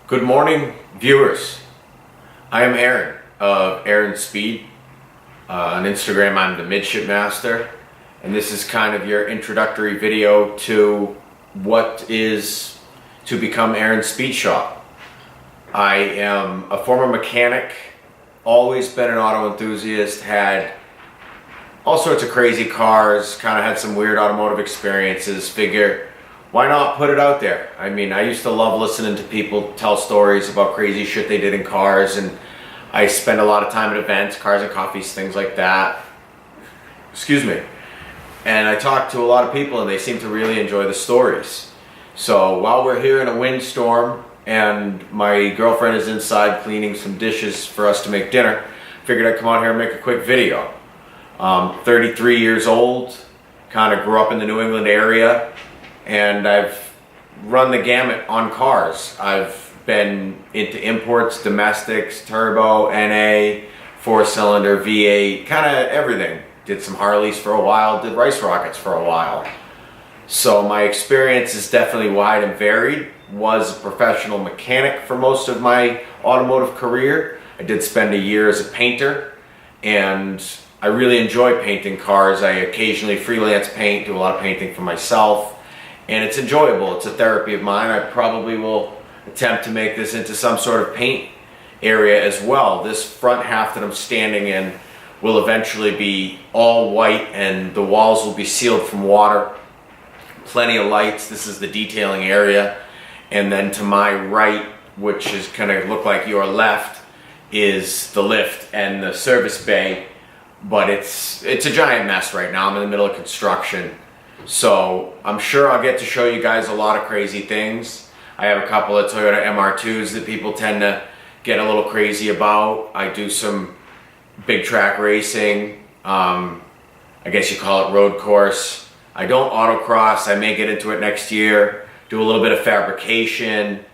Good morning, viewers. I am Aaron of Aaron Speed. On Instagram, I'm the Midship Master, and this is kind of your introductory video to what is to become Aaron's Speed Shop. I am a former mechanic, always been an auto enthusiast, had all sorts of crazy cars, kind of had some weird automotive experiences. Figure, why not put it out there? I mean, I used to love listening to people tell stories about crazy shit they did in cars, and I spend a lot of time at events, cars and coffees, things like that. Excuse me. And I talk to a lot of people and they seem to really enjoy the stories. So while we're here in a windstorm and my girlfriend is inside cleaning some dishes for us to make dinner, figured I'd come out here and make a quick video. 33 years old, kind of grew up in the New England area, and I've run the gamut on cars. I've been into imports, domestics, turbo, NA, 4-cylinder, V8, kind of everything. Did some Harleys for a while, did rice rockets for a while. So my experience is definitely wide and varied. Was a professional mechanic for most of my automotive career. I did spend a year as a painter, and I really enjoy painting cars. I occasionally freelance paint, do a lot of painting for myself, and it's enjoyable. It's a therapy of mine. I probably will attempt to make this into some sort of paint area as well. This front half that I'm standing in will eventually be all white, and the walls will be sealed from water. Plenty of lights. This is the detailing area. And then to my right, which is going to look like your left, is the lift and the service bay. But it's a giant mess right now. I'm in the middle of construction. So I'm sure I'll get to show you guys a lot of crazy things. I have a couple of Toyota MR2s that people tend to get a little crazy about. I do some big track racing. I guess you call it road course. I don't autocross. I may get into it next year. Do a little bit of fabrication.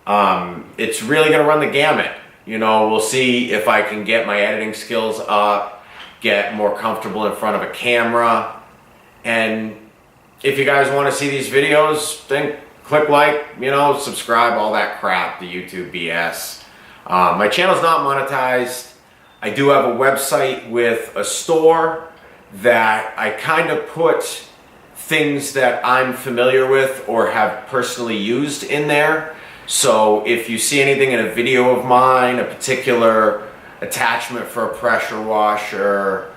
It's really going to run the gamut. You know, we'll see if I can get my editing skills up, get more comfortable in front of a camera. And if you guys want to see these videos, then click like, you know, subscribe, all that crap, the YouTube BS. My channel's not monetized. I do have a website with a store that I kind of put things that I'm familiar with or have personally used in there. So if you see anything in a video of mine, a particular attachment for a pressure washer,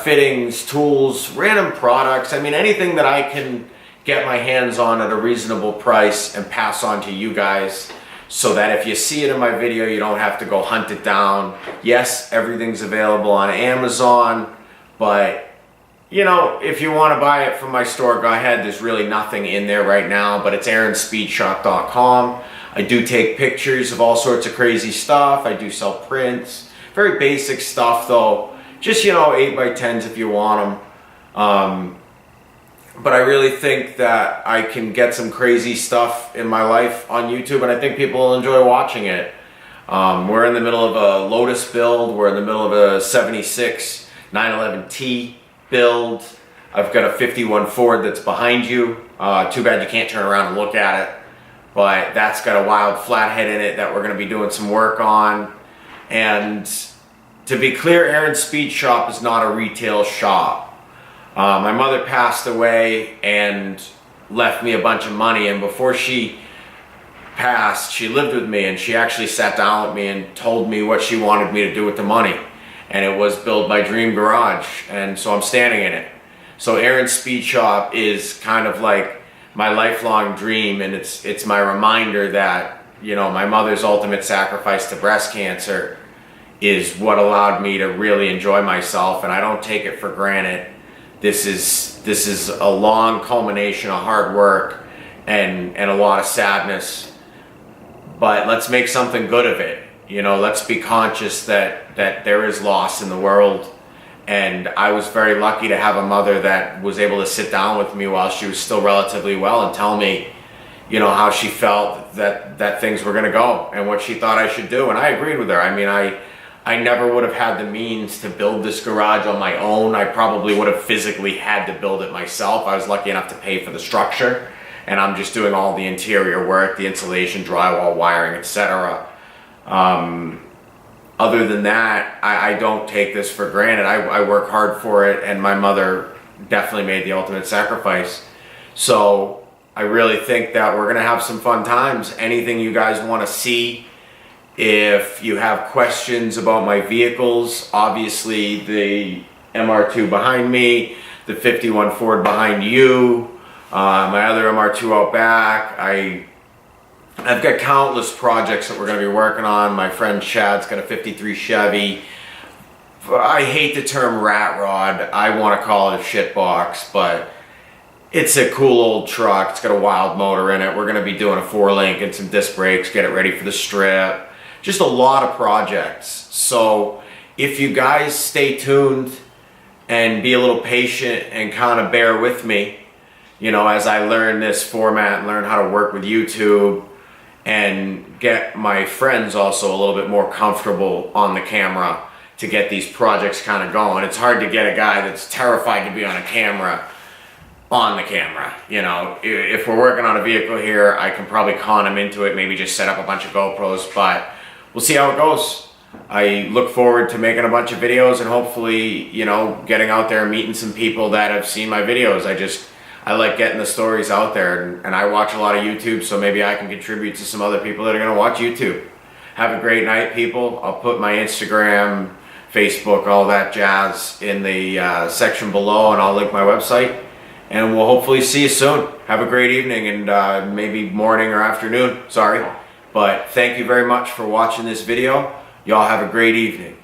fittings, tools, random products, I mean anything that I can get my hands on at a reasonable price and pass on to you guys, so that if you see it in my video you don't have to go hunt it down. Yes, everything's available on Amazon, but you know, if you want to buy it from my store, go ahead. There's really nothing in there right now, but it's aaronspeedshop.com. I do take pictures of all sorts of crazy stuff. I do sell prints. Very basic stuff though. Just, you know, 8x10s if you want them. But I really think that I can get some crazy stuff in my life on YouTube, and I think people will enjoy watching it. We're in the middle of a Lotus build. We're in the middle of a 76 911T build. I've got a 51 Ford that's behind you. Too bad you can't turn around and look at it. But that's got a wild flathead in it that we're going to be doing some work on. And to be clear, Aaron's Speed Shop is not a retail shop. My mother passed away and left me a bunch of money, and before she passed, she lived with me, and she actually sat down with me and told me what she wanted me to do with the money. And it was build my dream garage, and so I'm standing in it. So Aaron's Speed Shop is kind of like my lifelong dream, and it's my reminder that, you know, my mother's ultimate sacrifice to breast cancer is what allowed me to really enjoy myself, and I don't take it for granted. This is a long culmination of hard work and a lot of sadness, but let's make something good of it. You know, let's be conscious that there is loss in the world. And I was very lucky to have a mother that was able to sit down with me while she was still relatively well and tell me, you know, how she felt that things were going to go and what she thought I should do. And I agreed with her. I mean, I never would have had the means to build this garage on my own. I probably would have physically had to build it myself. I was lucky enough to pay for the structure and I'm just doing all the interior work, the insulation, drywall, wiring, etc. Other than that, I don't take this for granted. I work hard for it, and my mother definitely made the ultimate sacrifice. So I really think that we're gonna have some fun times. Anything you guys want to see, if you have questions about my vehicles, obviously the MR2 behind me, the 51 Ford behind you, my other MR2 out back. I've got countless projects that we're going to be working on. My friend Chad's got a 53 Chevy. I hate the term rat rod. I want to call it a shit box, but it's a cool old truck. It's got a wild motor in it. We're going to be doing a 4-link and some disc brakes, get it ready for the strip. Just a lot of projects. So if you guys stay tuned and be a little patient and kind of bear with me, you know, as I learn this format and learn how to work with YouTube and get my friends also a little bit more comfortable on the camera to get these projects kind of going. It's hard to get a guy that's terrified to be on the camera. You know, if we're working on a vehicle here, I can probably con him into it, maybe just set up a bunch of GoPros, but we'll see how it goes. I look forward to making a bunch of videos and hopefully, you know, getting out there and meeting some people that have seen my videos. I like getting the stories out there, and I watch a lot of YouTube, so maybe I can contribute to some other people that are going to watch YouTube. Have a great night, people. I'll put my Instagram, Facebook, all that jazz in the section below, and I'll link my website. And we'll hopefully see you soon. Have a great evening, and maybe morning or afternoon. Sorry. But thank you very much for watching this video. Y'all have a great evening.